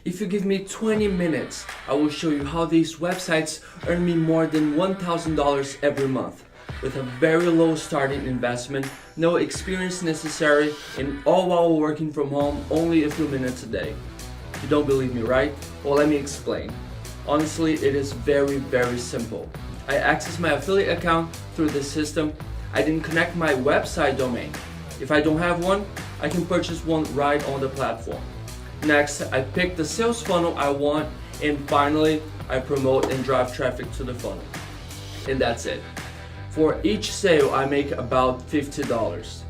If you give me 20 minutes, I will show you how these websites earn me more than $1,000 every month with a very low starting investment, no experience necessary, and all while working from home only a few minutes a day. You don't believe me, right? Well, let me explain. Honestly, it is very simple. I access my affiliate account through this system. I didn't connect my website domain. If I don't have one, I can purchase one right on the platform. Next, I pick the sales funnel I want, and finally, I promote and drive traffic to the funnel. And that's it. For each sale, I make about $50.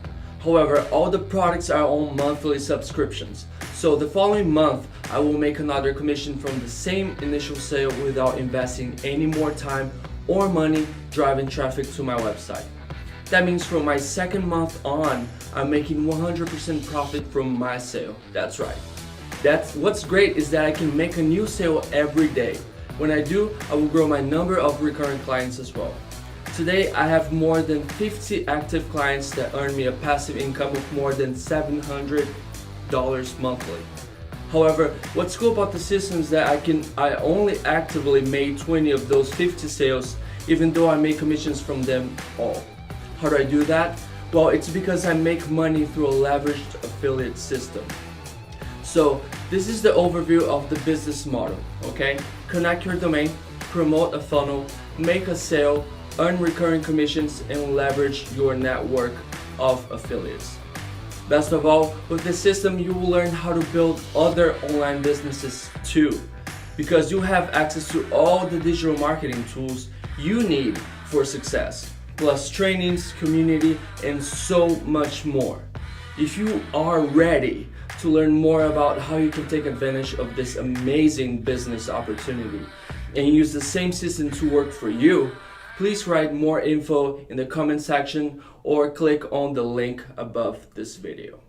However, all the products are on monthly subscriptions. So the following month, I will make another commission from the same initial sale without investing any more time or money driving traffic to my website. That means from my second month on, I'm making 100% profit from my sale. That's right. What's great is that I can make a new sale every day. When I do, I will grow my number of recurring clients as well. Today, I have more than 50 active clients that earn me a passive income of more than $700 monthly. However, what's cool about the system is that I only actively made 20 of those 50 sales, even though I make commissions from them all. How do I do that? Well, it's because I make money through a leveraged affiliate system. So this is the overview of the business model, okay? Connect your domain, promote a funnel, make a sale, earn recurring commissions, and leverage your network of affiliates. Best of all, with this system, you will learn how to build other online businesses too, because you have access to all the digital marketing tools you need for success, plus trainings, community, and so much more. If you are ready to learn more about how you can take advantage of this amazing business opportunity and use the same system to work for you, please write more info in the comment section or click on the link above this video.